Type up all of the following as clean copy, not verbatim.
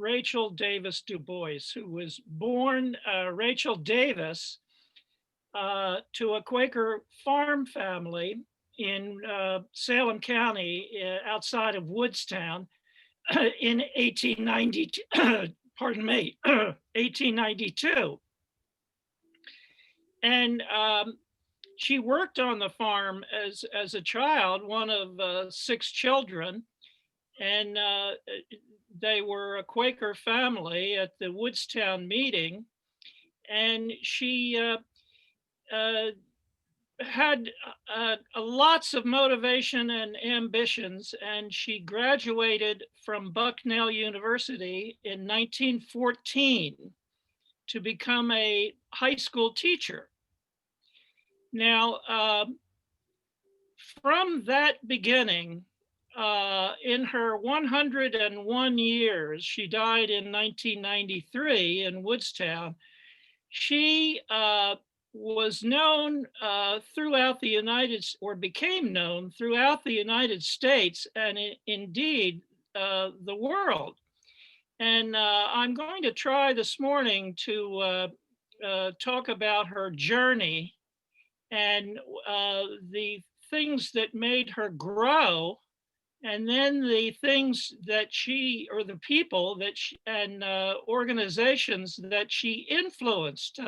Rachel Davis Dubois, who was born Rachel Davis to a Quaker farm family in Salem County outside of Woodstown in 1890, pardon me, 1892. And she worked on the farm as a child, one of 6 children, and they were a Quaker family at the Woodstown meeting. And she had lots of motivation and ambitions, and she graduated from Bucknell University in 1914 to become a high school teacher. Now, from that beginning, in her 101 years, she died in 1993 in Woodstown, she was known throughout the became known throughout the United States and indeed the world. And I'm going to try this morning to talk about her journey and the things that made her grow, and then the things that or the people that and organizations that she influenced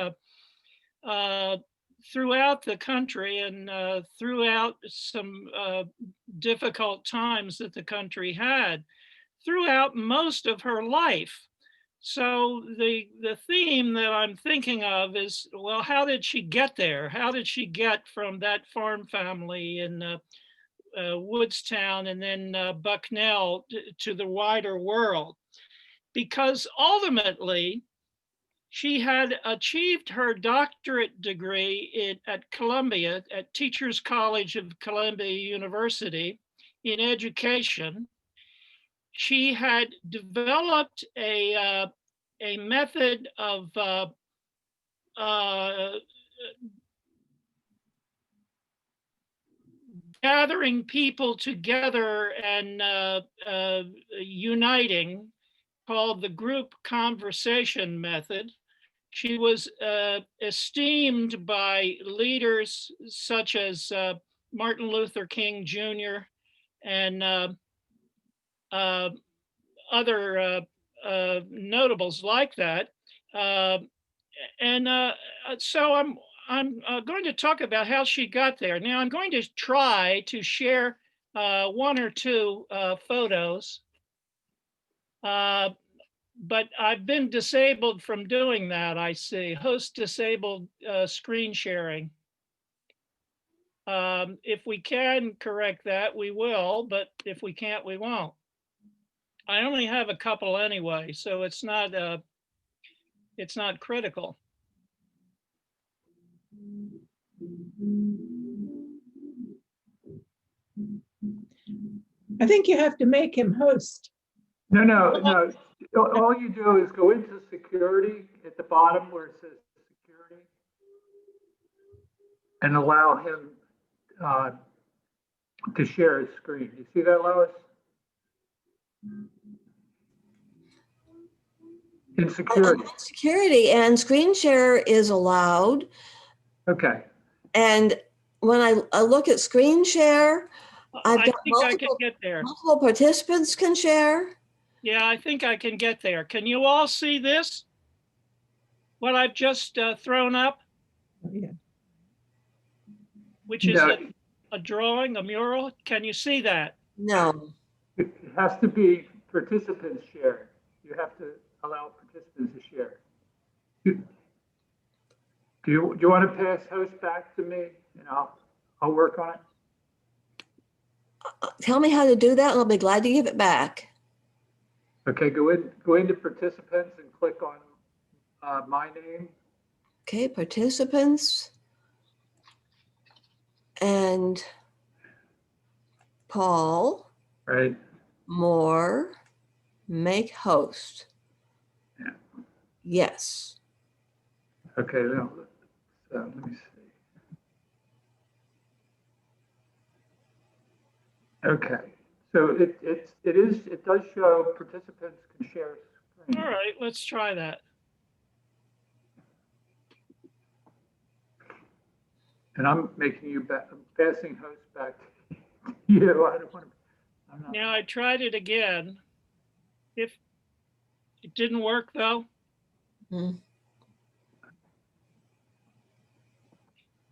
throughout the country and throughout some difficult times that the country had throughout most of her life. So the theme that I'm thinking of is, well, how did she get there? How did she get from that farm family in Woodstown and then Bucknell to the wider world? Because ultimately, she had achieved her doctorate degree at Columbia, at Teachers College of Columbia University in education. She had developed a method of gathering people together and uniting, called the group conversation method. She was esteemed by leaders such as Martin Luther King Jr. and other notables like that. So I'm going to talk about how she got there. Now I'm going to try to share 1 or 2 photos, but I've been disabled from doing that, I see. Host disabled screen sharing. If we can correct that, we will, but if we can't, we won't. I only have a couple anyway, so it's not critical. I think you have to make him host. No. All you do is go into security at the bottom where it says security and allow him to share his screen. You see that, Lois? In security. Security and screen share is allowed. Okay. And when I look at screen share, I've got I can get there. Multiple participants can share. Yeah, I think I can get there. Can you all see this? What I've just thrown up? Yeah. Which is a drawing, a mural. Can you see that? No. It has to be participants share. You have to allow participants to share. Do you want to pass host back to me and I'll work on it? Tell me how to do that and I'll be glad to give it back. Okay, go into participants and click on my name. Okay, participants. And Paul. Right. More. Make host. Yeah. Yes. Okay, now let me see. Okay, so it does show participants can share screen. screen. All right, let's try that. And I'm making you back, I'm passing host back to you. I don't want to, I'm not. Now I tried it again. If it didn't work though, Mm.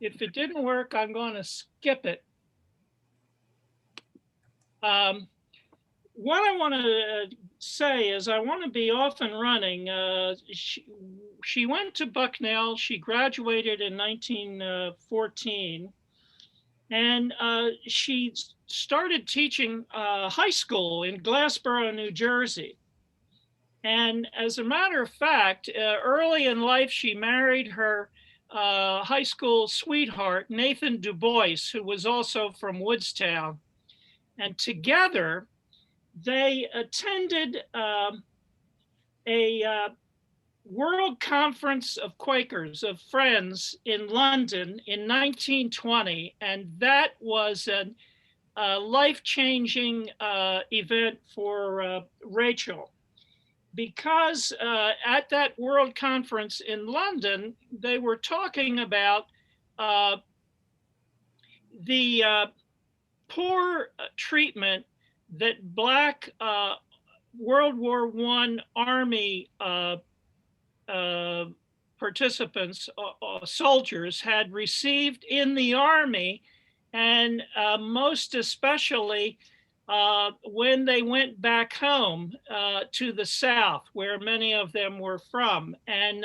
if it didn't work, I'm going to skip it. What I want to say is I want to be off and running. She went to Bucknell. She graduated in 1914, and she started teaching high school in Glassboro, New Jersey. And as a matter of fact, early in life, she married her high school sweetheart, Nathan Dubois, who was also from Woodstown. And together, they attended a World Conference of Quakers, of Friends in London in 1920. And that was a life-changing event for Rachel. Because at that World Conference in London, they were talking about the poor treatment that Black World War I Army participants, soldiers, had received in the Army, and most especially when they went back home to the South, where many of them were from. And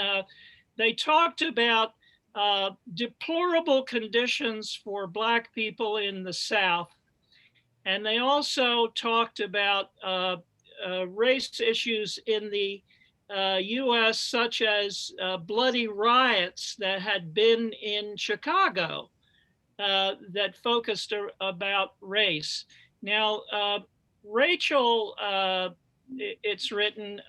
they talked about deplorable conditions for Black people in the South. And they also talked about race issues in the US, such as bloody riots that had been in Chicago that focused about race. Now, Rachel, it's written,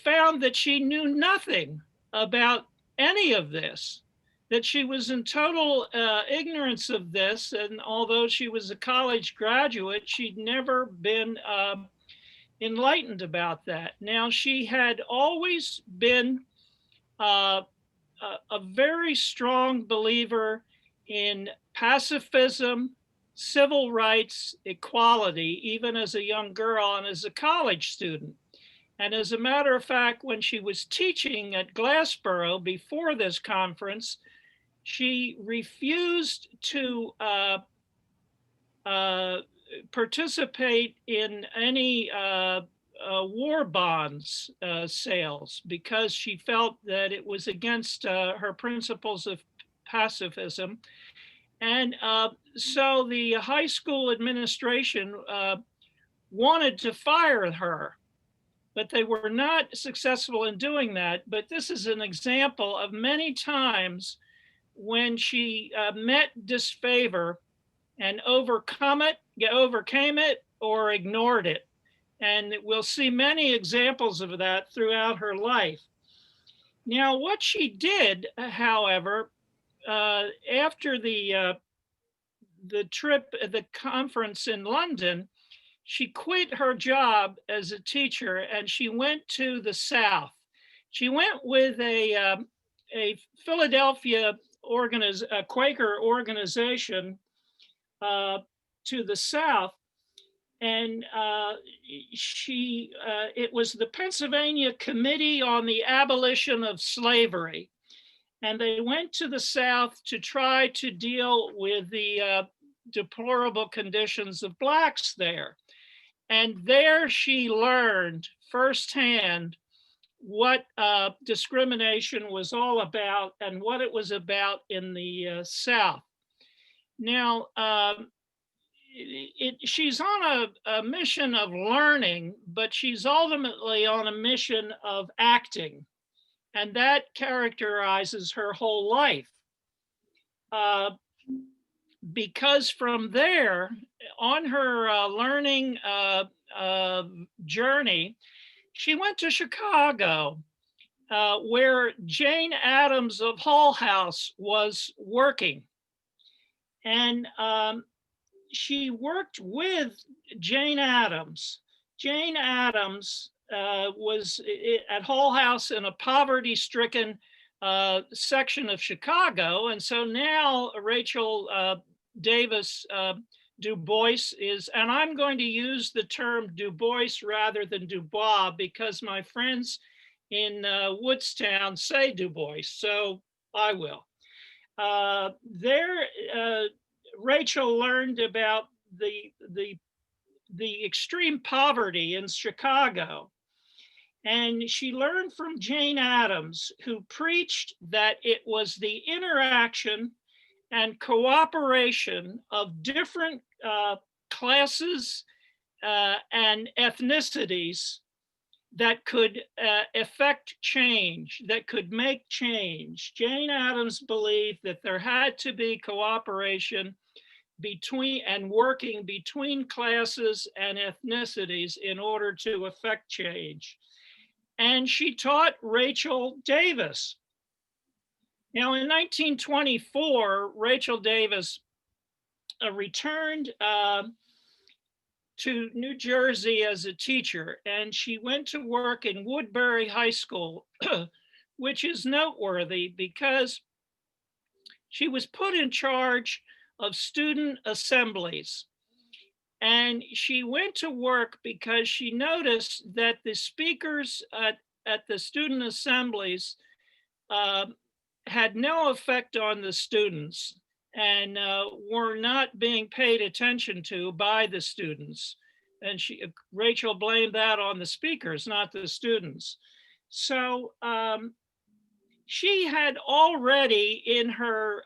found that she knew nothing about any of this, that she was in total ignorance of this. And although she was a college graduate, she'd never been enlightened about that. Now, she had always been a very strong believer in pacifism, civil rights, equality, even as a young girl and as a college student. And as a matter of fact, when she was teaching at Glassboro before this conference, she refused to participate in any war bonds sales because she felt that it was against her principles of pacifism. And so the high school administration wanted to fire her, but they were not successful in doing that. But this is an example of many times when she met disfavor and overcame it, or ignored it. And we'll see many examples of that throughout her life. Now, what she did, however, after the trip, the conference in London, she quit her job as a teacher and she went to the South. She went with a Philadelphia a Quaker organization to the South, and it was the Pennsylvania Committee on the Abolition of Slavery, and they went to the South to try to deal with the deplorable conditions of Blacks there. And there she learned firsthand what discrimination was all about and what it was about in the South. Now, she's on a mission of learning, but she's ultimately on a mission of acting. And that characterizes her whole life. Because from there, on her learning journey, she went to Chicago, where Jane Addams of Hull House was working. And she worked with Jane Addams. Jane Addams was at Hull House in a poverty-stricken section of Chicago. And so now Rachel Davis Dubois is, and I'm going to use the term Dubois rather than Dubois because my friends in Woodstown say Dubois, so I will. Rachel learned about the extreme poverty in Chicago. And she learned from Jane Addams, who preached that it was the interaction and cooperation of different classes and ethnicities that could affect change, that could make change. Jane Addams believed that there had to be cooperation between and working between classes and ethnicities in order to affect change. And she taught Rachel Davis. Now, in 1924, Rachel Davis returned to New Jersey as a teacher, and she went to work in Woodbury High School, which is noteworthy because she was put in charge of student assemblies. And she went to work because she noticed that the speakers at the student assemblies had no effect on the students and were not being paid attention to by the students. And Rachel blamed that on the speakers, not the students. So she had already in her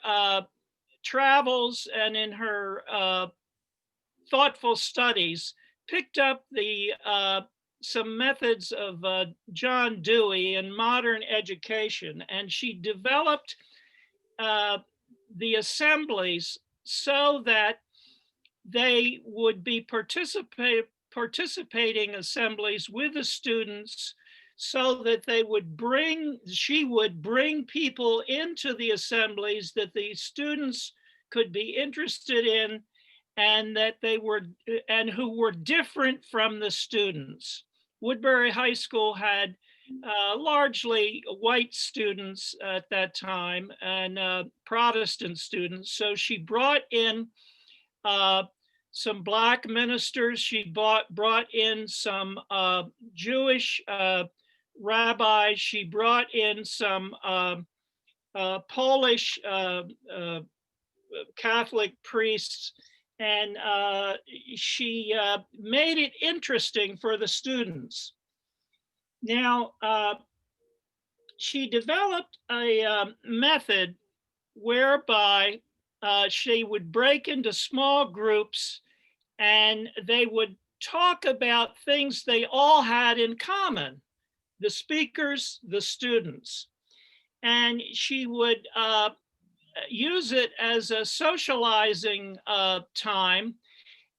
travels and in her thoughtful studies picked up some methods of John Dewey in modern education, and she developed the assemblies so that they would be participating assemblies with the students, so that she would bring people into the assemblies that the students could be interested in and who were different from the students. Woodbury High School had largely white students at that time and Protestant students. So she brought in some Black ministers. She brought in some Jewish rabbis. She brought in some Polish Catholic priests. And she made it interesting for the students. Now, she developed a method whereby she would break into small groups and they would talk about things they all had in common, the speakers, the students. And she would use it as a socializing time.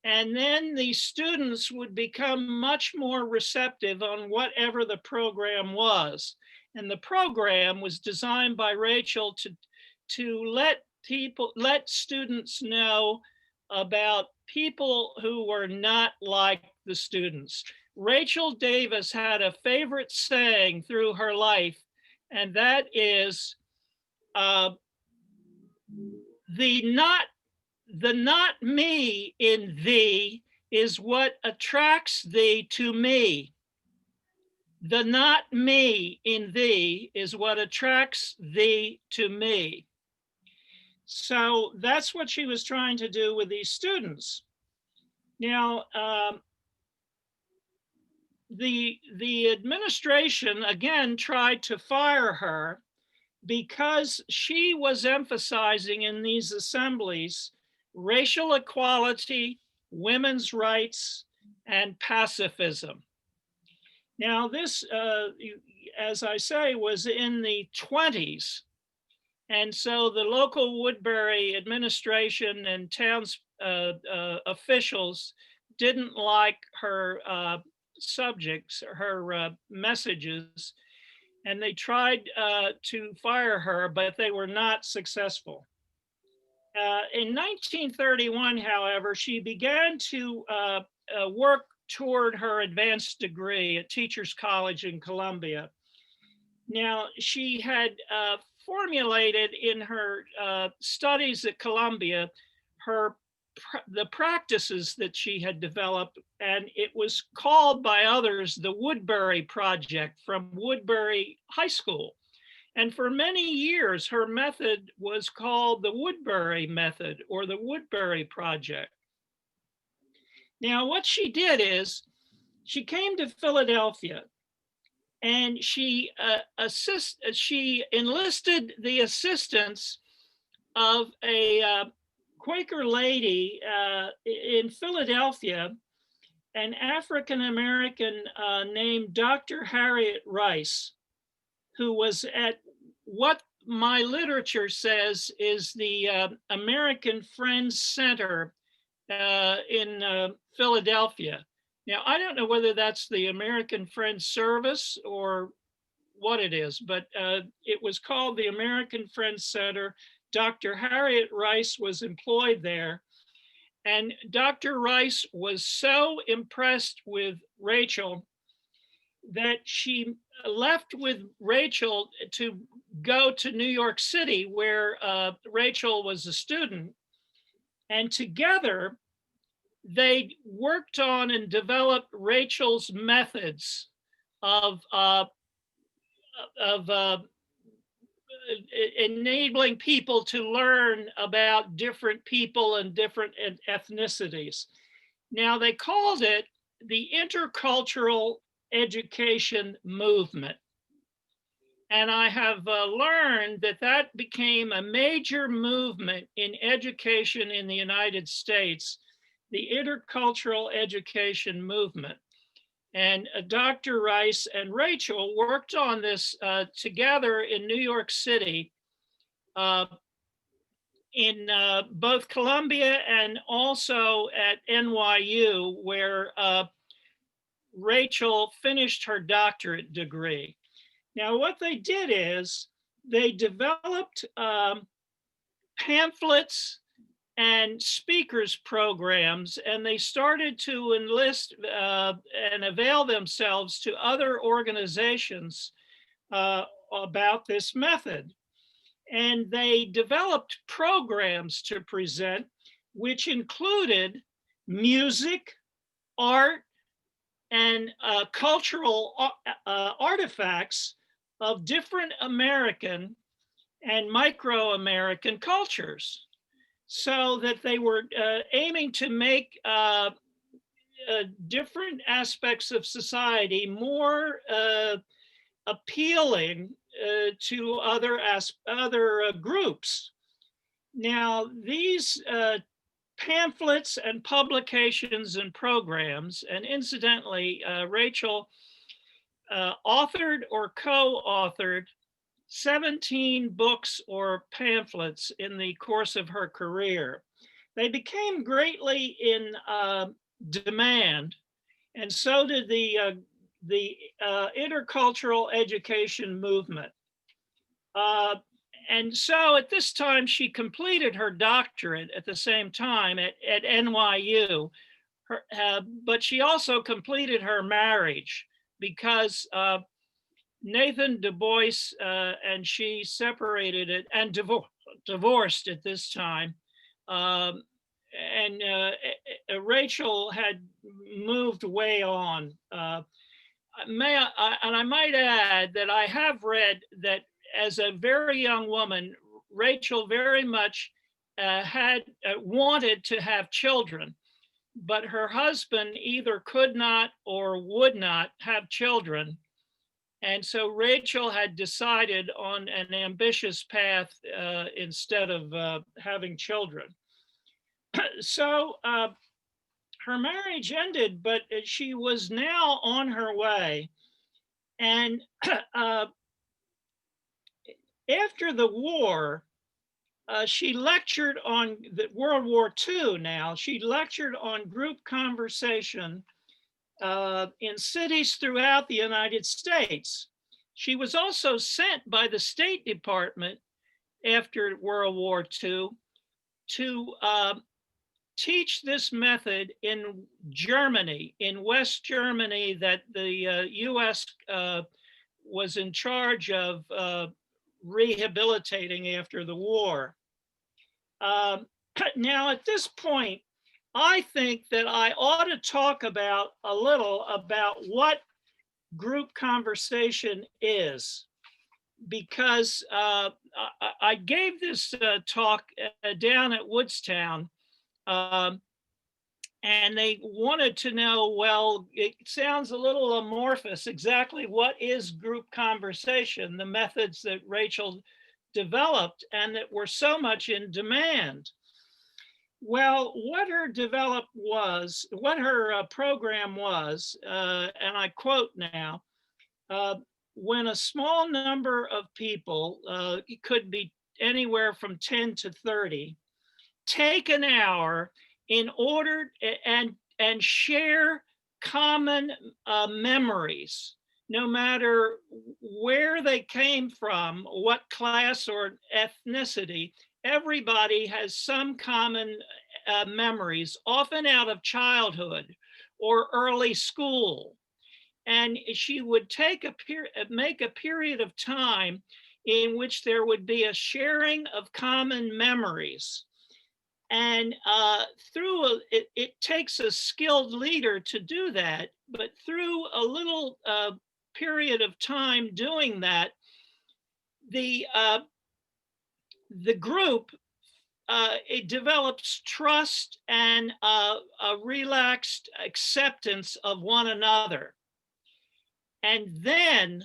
And then the students would become much more receptive on whatever the program was. And the program was designed by Rachel to let students know about people who were not like the students. Rachel Davis had a favorite saying through her life, and that is, the not me in thee is what attracts thee to me. The not me in thee is what attracts thee to me. So that's what she was trying to do with these students. Now, the administration again tried to fire her because she was emphasizing in these assemblies racial equality, women's rights, and pacifism. Now this, as I say, was in the 20s. And so the local Woodbury administration and towns officials didn't like her subjects, her messages, and they tried to fire her, but they were not successful. In 1931, however, she began to work toward her advanced degree at Teachers College in Columbia. Now, she had formulated in her studies at Columbia the practices that she had developed, and it was called by others the Woodbury Project from Woodbury High School. And for many years, her method was called the Woodbury Method or the Woodbury Project. Now, what she did is she came to Philadelphia and she enlisted the assistance of a Quaker lady in Philadelphia, an African-American named Dr. Harriet Rice, who was at what my literature says is the American Friends Center in Philadelphia. Now, I don't know whether that's the American Friends Service or what it is, but it was called the American Friends Center. Dr. Harriet Rice was employed there. And Dr. Rice was so impressed with Rachel that she left with Rachel to go to New York City, where Rachel was a student. And together, they worked on and developed Rachel's methods of enabling people to learn about different people and different ethnicities. Now, they called it the Intercultural Education Movement. And I have learned that that became a major movement in education in the United States, the Intercultural Education Movement. And Dr. Rice and Rachel worked on this together in New York City, in both Columbia and also at NYU, where Rachel finished her doctorate degree. Now, what they did is they developed pamphlets and speakers programs, and they started to enlist and avail themselves to other organizations about this method. And they developed programs to present, which included music, art, and cultural artifacts of different American and micro-American cultures, so that they were aiming to make different aspects of society more appealing to other groups. Now, these pamphlets and publications and programs, and incidentally, Rachel authored or co-authored 17 books or pamphlets in the course of her career. They became greatly in demand, and so did the intercultural education movement. And so at this time, she completed her doctorate at the same time at NYU, but she also completed her marriage because Nathan Dubois and she separated it and divorced at this time. And Rachel had moved way on. And I might add that I have read that as a very young woman, Rachel very much wanted to have children, but her husband either could not or would not have children. And so Rachel had decided on an ambitious path instead of having children. So her marriage ended, but she was now on her way. And after the war, she lectured on World War II now. She lectured on group conversation in cities throughout the United States. She was also sent by the State Department after World War II to teach this method in Germany, in West Germany, that the US was in charge of rehabilitating after the war. Now, at this point, I think that I ought to talk about a little about what group conversation is, because I gave this talk down at Woodstown, and they wanted to know, well, it sounds a little amorphous. Exactly what is group conversation? The methods that Rachel developed and that were so much in demand. Well, what her program was, and I quote now, when a small number of people, it could be anywhere from 10 to 30, take an hour in order and share common memories, no matter where they came from, what class or ethnicity. Everybody has some common memories, often out of childhood or early school. And she would make a period of time in which there would be a sharing of common memories. And it takes a skilled leader to do that, but through a little period of time doing that, the group, it develops trust and a relaxed acceptance of one another. And then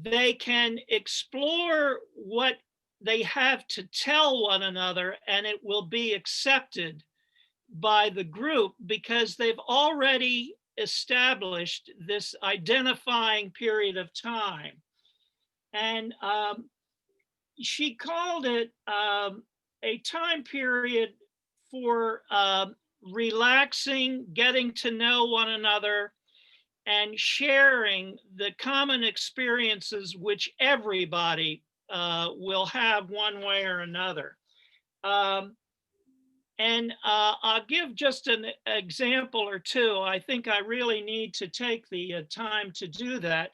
they can explore what they have to tell one another, and it will be accepted by the group because they've already established this identifying period of time. And she called it a time period for relaxing, getting to know one another, and sharing the common experiences which everybody will have one way or another. And I'll give just an example or two. I think I really need to take the time to do that.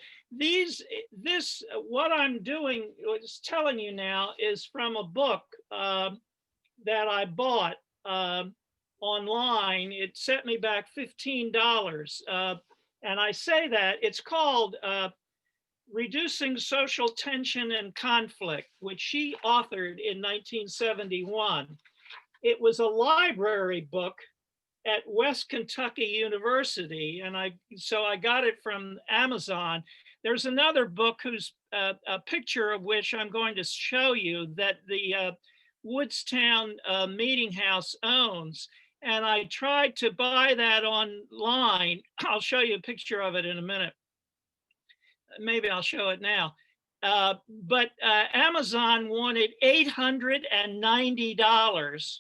What I'm doing, what's telling you now, is from a book that I bought online. It set me back $15. And I say that it's called Reducing Social Tension and Conflict, which she authored in 1971. It was a library book at West Kentucky University, and so I got it from Amazon. There's another book whose a picture of which I'm going to show you that the Woodstown Meeting House owns. And I tried to buy that online. I'll show you a picture of it in a minute. Maybe I'll show it now. But Amazon wanted $890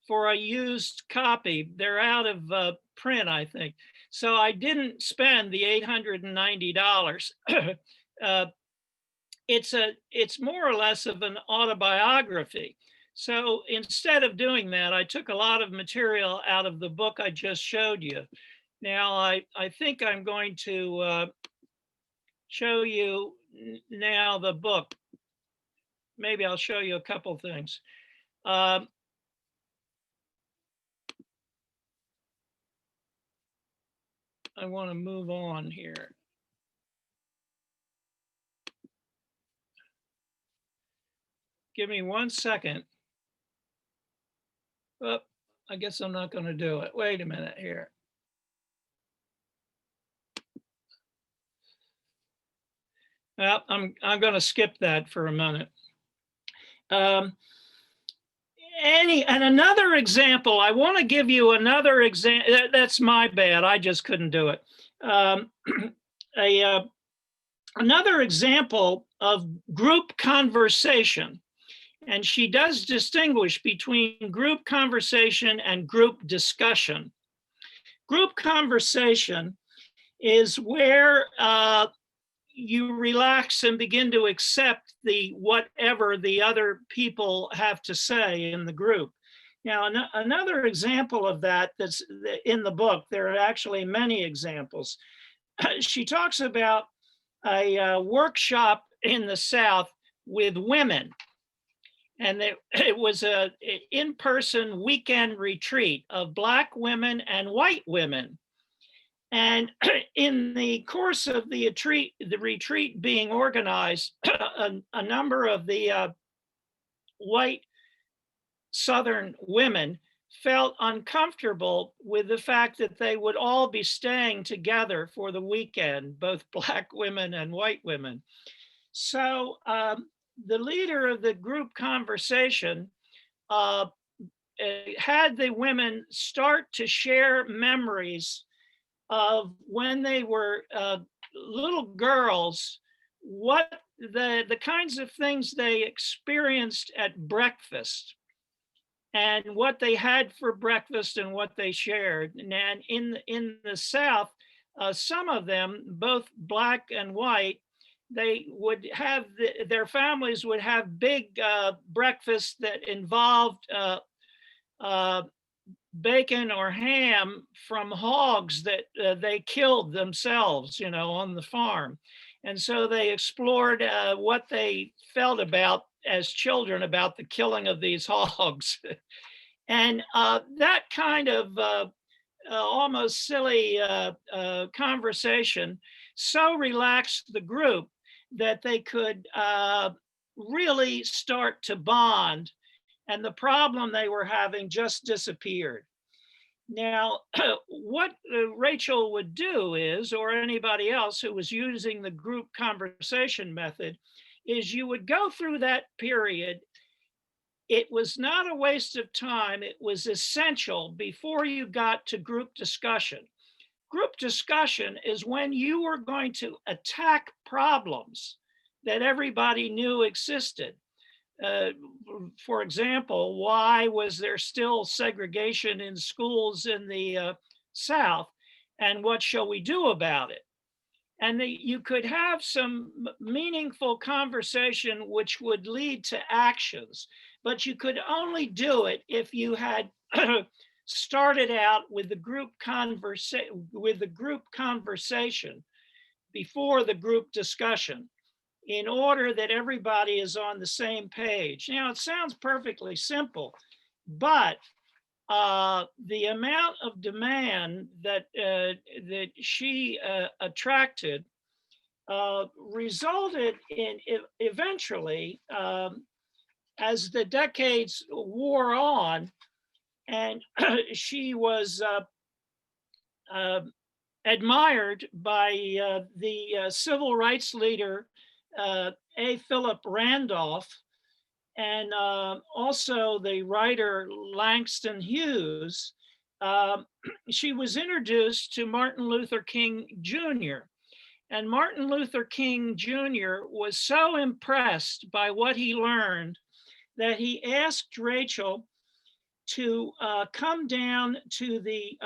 for a used copy. They're out of print, I think. So I didn't spend the $890. It's more or less of an autobiography. So instead of doing that, I took a lot of material out of the book I just showed you. Now, I think I'm going to show you now the book. Maybe I'll show you a couple things. I want to move on here. Give me 1 second. Oh, I guess I'm not going to do it. Wait a minute here. Well, I'm going to skip that for a minute. And another example, I want to give you another example. That's my bad. I just couldn't do it. Another example of group conversation. And she does distinguish between group conversation and group discussion. Group conversation is where you relax and begin to accept whatever the other people have to say in the group. Now, another example of that that's in the book, there are actually many examples. She talks about a workshop in the South with women. And it was a in-person weekend retreat of Black women and white women. And in the course of the retreat being organized, a number of the white Southern women felt uncomfortable with the fact that they would all be staying together for the weekend, both Black women and white women. So the leader of the group conversation had the women start to share memories of when they were little girls, what the kinds of things they experienced at breakfast and what they had for breakfast and what they shared. And in the South, some of them, both Black and white, they would have their families would have big breakfasts that involved bacon or ham from hogs that they killed themselves, on the farm. And so they explored what they felt about as children about the killing of these hogs. And that kind of almost silly conversation so relaxed the group that they could really start to bond, and the problem they were having just disappeared. Now, what Rachel would do is, or anybody else who was using the group conversation method, is you would go through that period. It was not a waste of time. It was essential before you got to group discussion. Group discussion is when you were going to attack problems that everybody knew existed. For example, why was there still segregation in schools in the South, and what shall we do about it? And you could have some meaningful conversation which would lead to actions, but you could only do it if you had started out with the group conversation before the group discussion, in order that everybody is on the same page. Now, it sounds perfectly simple, but the amount of demand that she attracted resulted in eventually, as the decades wore on, and she was admired by the civil rights leader, A. Philip Randolph, and also the writer Langston Hughes. She was introduced to Martin Luther King Jr. And Martin Luther King Jr. was so impressed by what he learned that he asked Rachel to come down to the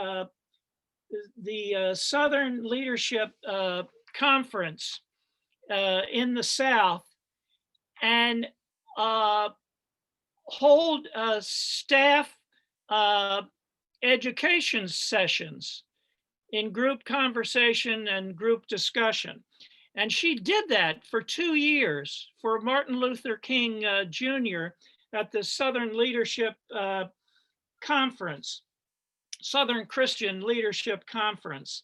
Southern Leadership Conference in the South and hold staff education sessions in group conversation and group discussion. And she did that for 2 years for Martin Luther King Jr. at the Southern Leadership Conference, Southern Christian Leadership Conference.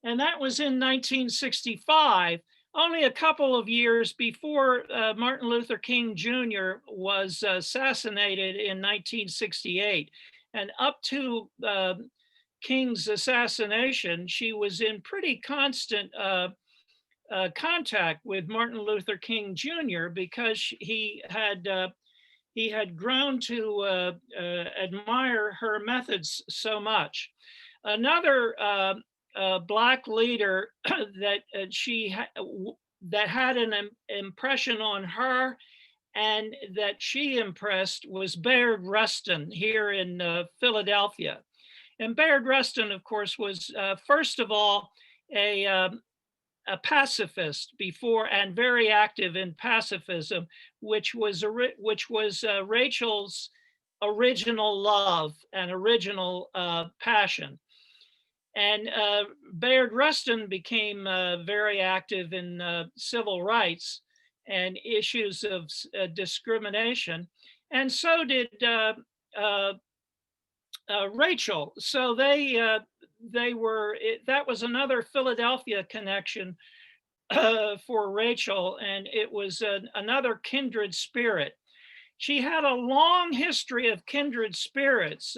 And that was in 1965, only a couple of years before Martin Luther King Jr. was assassinated in 1968. And up to King's assassination, she was in pretty constant contact with Martin Luther King Jr. because he had grown to admire her methods so much. Another Black leader that had an impression on her and that she impressed was Bayard Rustin here in Philadelphia. And Bayard Rustin, of course, was first of all a pacifist before, and very active in pacifism, which was Rachel's original love and original passion. And Bayard Rustin became very active in civil rights and issues of discrimination, and so did Rachel. So they were, that was another Philadelphia connection for Rachel, and it was another kindred spirit. She had a long history of kindred spirits.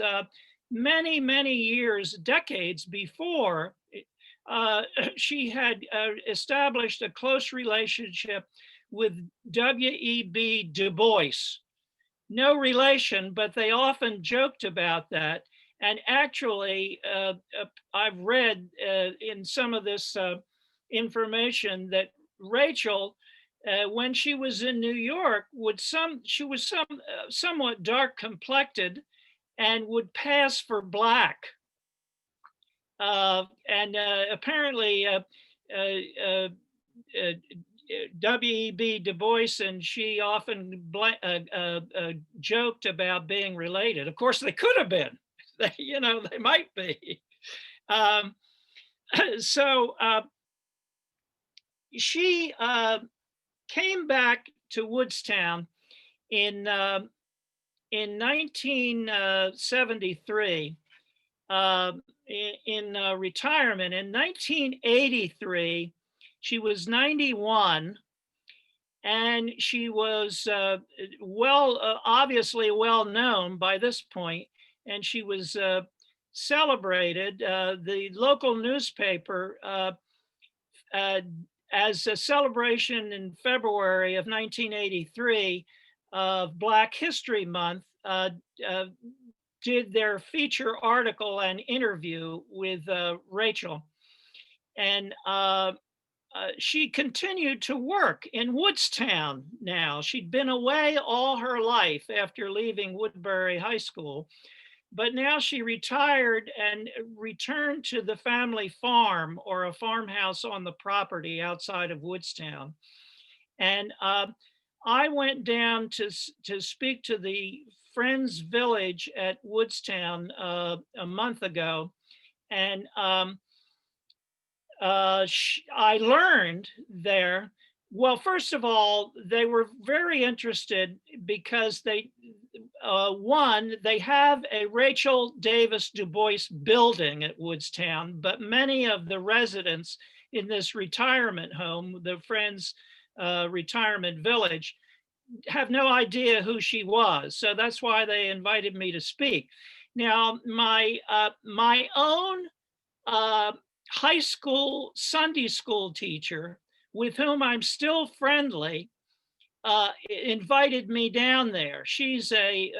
Many, many years, decades before, she had established a close relationship with W.E.B. Dubois. No relation, but they often joked about that. And actually, I've read in some of this information that Rachel, when she was in New York, she was somewhat dark complected and would pass for Black. And apparently, W.E.B. Du Bois and she often joked about being related. Of course, they could have been. They might be. So she came back to Woodstown in 1973 in retirement. In 1983, she was 91, and she was obviously well known by this point, and she was celebrated. The local newspaper, as a celebration in February of 1983 of Black History Month, did their feature article and interview with Rachel. And she continued to work in Woodstown now. She'd been away all her life after leaving Woodbury High School, but now she retired and returned to the family farm, or a farmhouse on the property outside of Woodstown. And I went down to speak to the Friends Village at Woodstown a month ago, and I learned there, well, first of all, they were very interested because they have a Rachel Davis Du Bois building at Woodstown, but many of the residents in this retirement home, the Friends Retirement Village, have no idea who she was. So that's why they invited me to speak. Now, my own high school Sunday school teacher, with whom I'm still friendly, invited me down there. She's a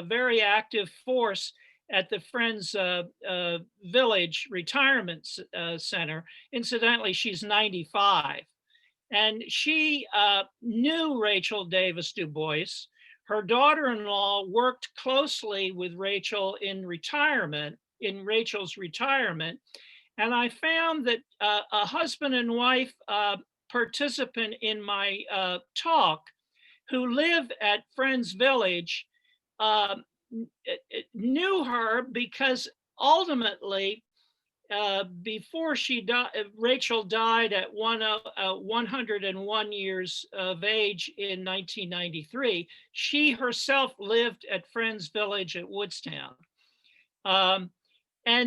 very active force at the Friends Village Retirement Center. Incidentally, she's 95. And she knew Rachel Davis Du Bois. Her daughter-in-law worked closely with Rachel in Rachel's retirement. And I found that a husband and wife participant in my talk who live at Friends Village knew her because ultimately, before she died, Rachel died at 101 years of age in 1993. She herself lived at Friends Village at Woodstown. And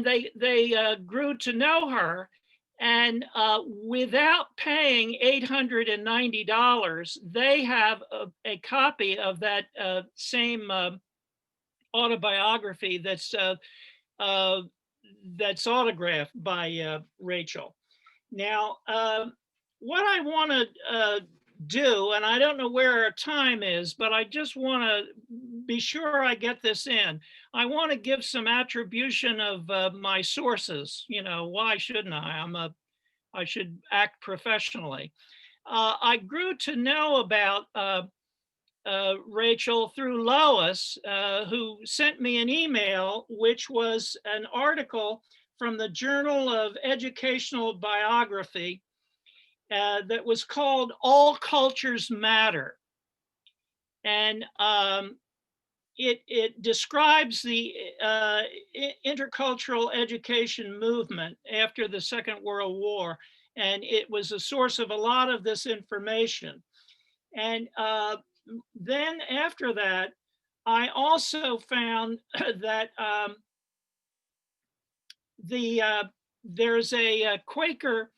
they grew to know her. And without paying $890, they have a copy of that same autobiography that's autographed by Rachel. Now, what I want to do, and I don't know where our time is, but I just want to be sure I get this in. I want to give some attribution of my sources. Why shouldn't I? I should act professionally. I grew to know about Rachel through Lois, who sent me an email, which was an article from the Journal of Educational Biography that was called All Cultures Matter. And it describes the intercultural education movement after the Second World War, and it was a source of a lot of this information. And then after that, I also found that there's a Quaker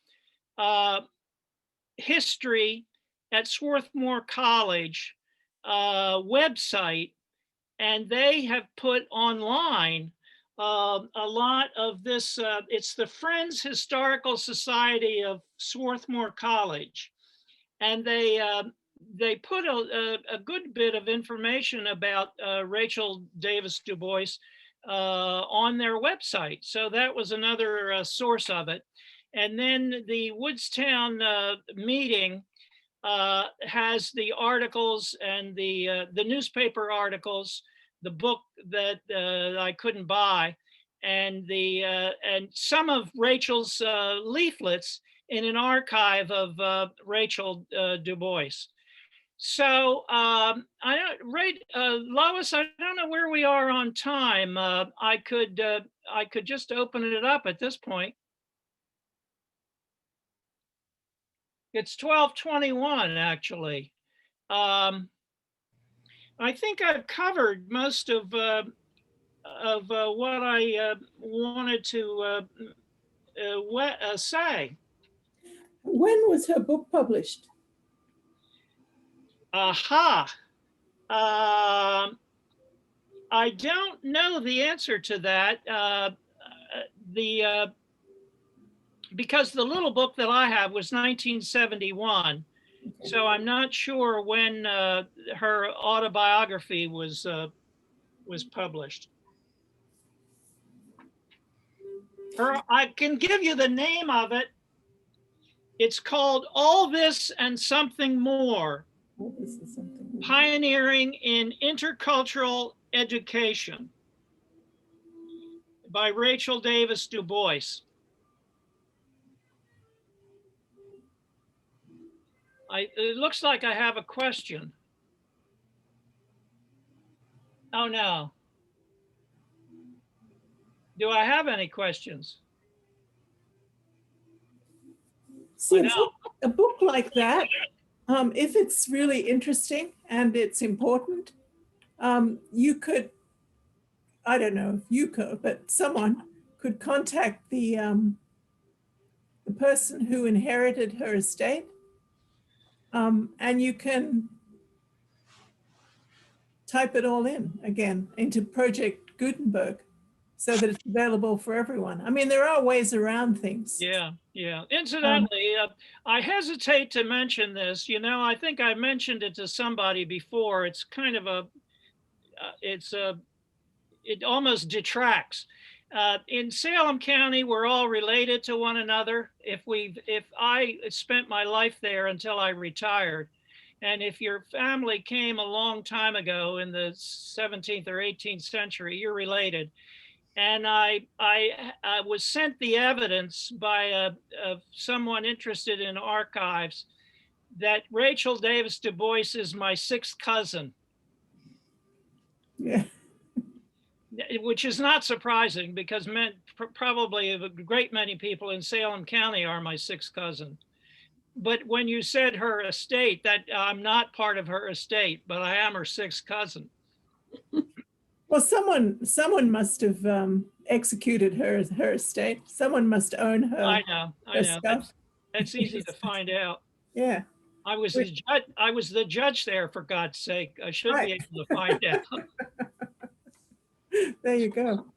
history at Swarthmore College website, and they have put online a lot of this. It's the Friends Historical Society of Swarthmore College, and they put a good bit of information about Rachel Davis Dubois on their website. So that was another source of it. And then the Woodstown meeting has the articles and the newspaper articles, the book that I couldn't buy, and and some of Rachel's leaflets in an archive of Rachel Dubois. So I don't, right, Lois, I don't know where we are on time. I could just open it up at this point. It's 12:21 actually. I think I've covered most of what I wanted to say. When was her book published? Aha. I don't know the answer to that. Because the little book that I have was 1971. So I'm not sure when her autobiography was published. I can give you the name of it. It's called All This and Something More, Pioneering in Intercultural Education by Rachel Davis Dubois. It looks like I have a question. Oh no. Do I have any questions? See, a book like that, if it's really interesting and it's important, you could, I don't know if you could, but someone could contact the person who inherited her estate, and you can type it all in again into Project Gutenberg so that it's available for everyone. I mean, there are ways around things. Yeah, yeah. Incidentally, I hesitate to mention this. You know, I think I mentioned it to somebody before. It's kind of it almost detracts. In Salem County, we're all related to one another. If I spent my life there until I retired, and if your family came a long time ago in the 17th or 18th century, you're related. And I was sent the evidence by someone interested in archives that Rachel Davis Dubois is my sixth cousin. Yeah. Which is not surprising because probably a great many people in Salem County are my sixth cousin. But when you said her estate, that I'm not part of her estate, but I am her sixth cousin. Well, someone must have executed her estate. Someone must own her. I know. That's easy to find out. Yeah. I was the judge there, for God's sake. I should be able to find out. There you go.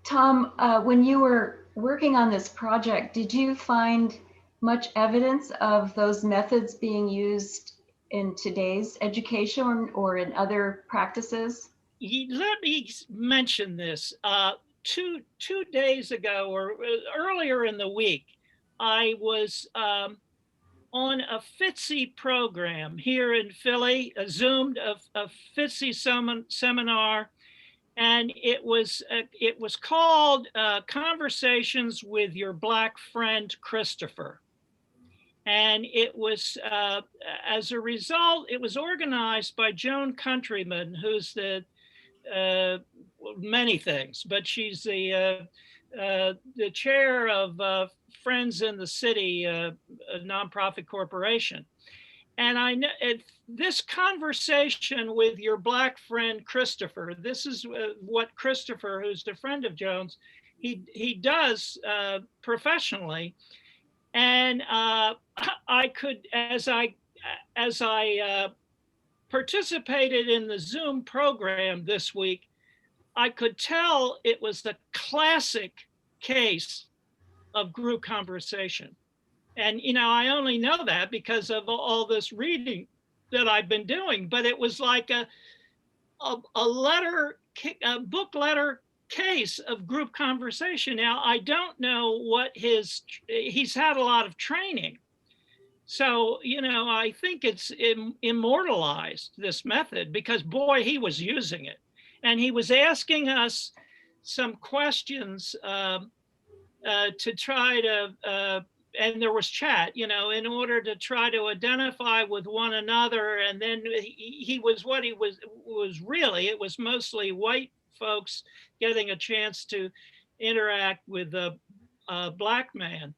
Tom, when you were working on this project, did you find much evidence of those methods being used in today's education or in other practices? Let me mention this. Two days ago or earlier in the week, I was on a FITCI program here in Philly, a Zoomed a FITCI seminar, and it was called Conversations with Your Black Friend Christopher. And it was, as a result, it was organized by Joan Countryman, who's the many things, but she's the chair of Friends in the City, a nonprofit corporation. And I know this conversation with your Black friend Christopher, this is what Christopher, who's a friend of Joan's, he does professionally. And I could, as I participated in the Zoom program this week, I could tell it was the classic case of group conversation. And, you know, I only know that because of all this reading that I've been doing, but it was like a book letter case of group conversation. Now, I don't know what he's had a lot of training. So, you know, I think it's immortalized, this method, because boy, he was using it. And he was asking us some questions to try to, and there was chat, you know, in order to try to identify with one another. And then he was what he was really, it was mostly white folks getting a chance to interact with a Black man.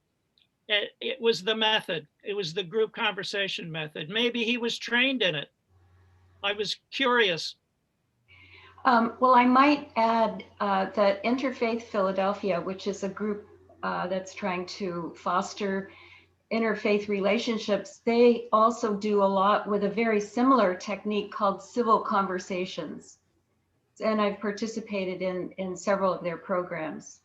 It was the method. It was the group conversation method. Maybe he was trained in it. I was curious. Well, I might add that Interfaith Philadelphia, which is a group that's trying to foster interfaith relationships, they also do a lot with a very similar technique called civil conversations. And I've participated in several of their programs.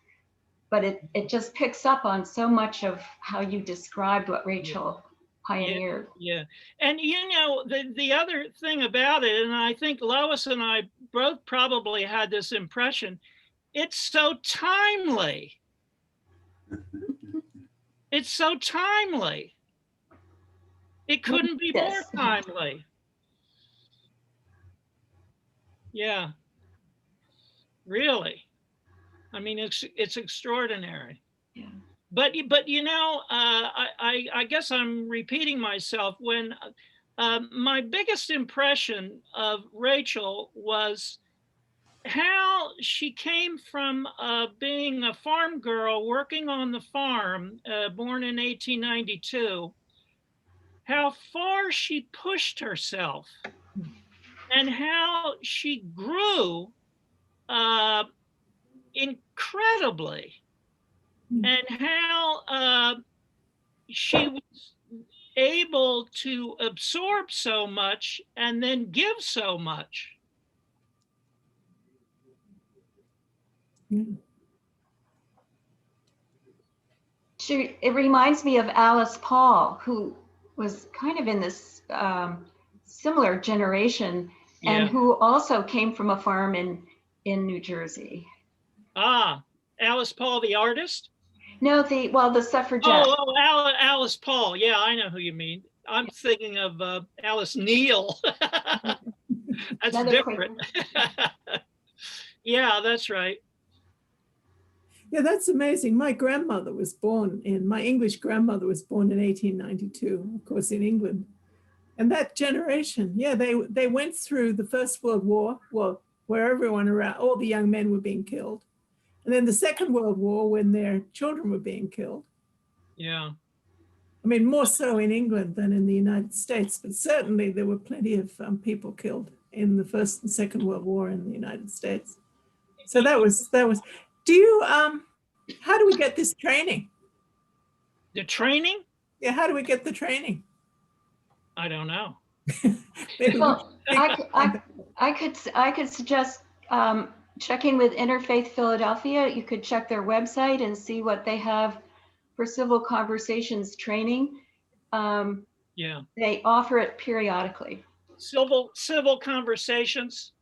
But it just picks up on so much of how you described what Rachel pioneered. Yeah. And you know, the other thing about it, and I think Lois and I both probably had this impression, it's so timely. It's so timely. It couldn't be more timely. Yeah. Really. I mean, it's extraordinary. Yeah. But you know, I guess I'm repeating myself. When my biggest impression of Rachel was how she came from being a farm girl working on the farm, born in 1892, how far she pushed herself and how she grew incredibly, and how she was able to absorb so much and then give so much. It reminds me of Alice Paul, who was kind of in this similar generation, and who also came from a farm in New Jersey. Ah, Alice Paul, the artist? No, the suffragette. Oh, Alice Paul. Yeah, I know who you mean. I'm thinking of Alice Neal. That's Another different. Yeah, that's right. Yeah, that's amazing. My English grandmother was born in 1892, of course, in England. And that generation, yeah, they went through the First World War, well, where everyone around, all the young men were being killed. And then the Second World War, when their children were being killed. Yeah. I mean, more so in England than in the United States, but certainly there were plenty of people killed in the First and Second World War in the United States. So that was, do you, how do we get this training? The training? Yeah, how do we get the training? I don't know. Well, I could suggest checking with Interfaith Philadelphia. You could check their website and see what they have for civil conversations training. Yeah. They offer it periodically. Civil conversations,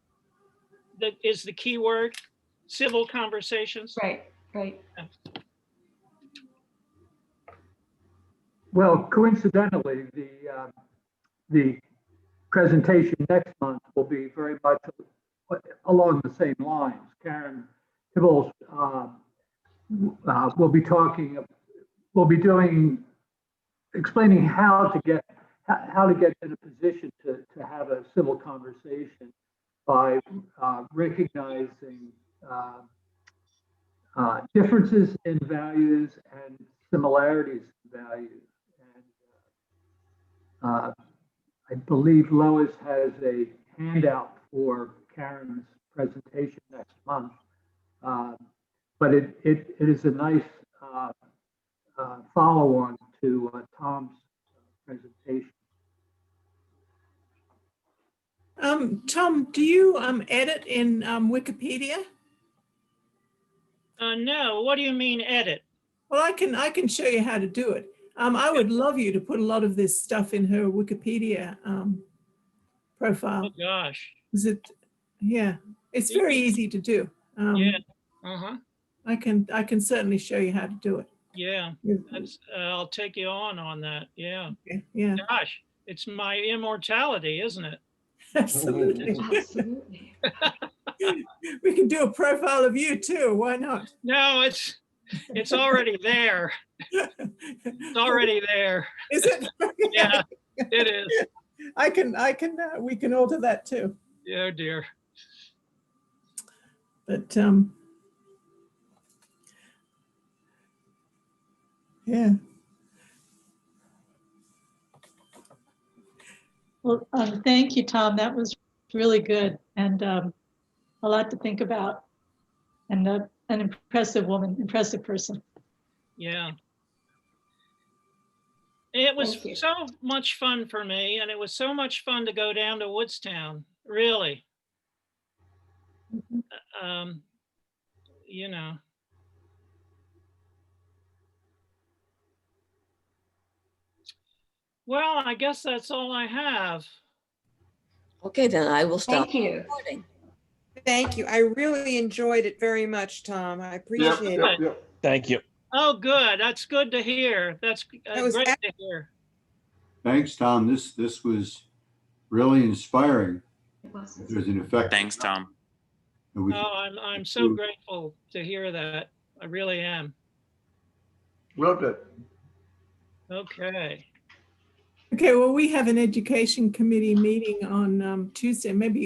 that is the key word. Civil conversations. Right. Yeah. Well, coincidentally, the presentation next month will be very much along the same lines. Karen Tibbles will be doing explaining how to get in a position to have a civil conversation by recognizing differences in values and similarities in values. And I believe Lois has a handout for Karen's presentation next month. But it is a nice follow-on to Tom's presentation. Tom, do you edit in Wikipedia? No, what do you mean edit? Well, I can show you how to do it. I would love you to put a lot of this stuff in her Wikipedia profile. Oh gosh. Is it? Yeah, it's very easy to do. Yeah. Uh-huh. I can certainly show you how to do it. Yeah. That's, I'll take you on that. Yeah. Okay, yeah, Gosh, it's my immortality, isn't it? absolutely. Absolutely. We can do a profile of you too. Why not? No, it's already there. It's already there. Is it? Yeah, it is. We can alter that too. Oh dear. But yeah. Well, thank you, Tom. That was really good and a lot to think about. And an impressive woman, impressive person. Yeah. It was Thank you. so much fun for me, and it was so much fun to go down to Woodstown, really. You know. Well, I guess that's all I have. Okay, then I will stop Thank you. recording. Thank you. I really enjoyed it very much, Tom. I appreciate it. Thank you. Oh, good. That's good to hear. That's That was great to hear. Thanks, Tom. This was really inspiring. It was. There's an effect. Thanks, Tom. Oh, I'm so grateful to hear that. I really am. Loved it. Okay. Okay, well, we have an education committee meeting on Tuesday. Maybe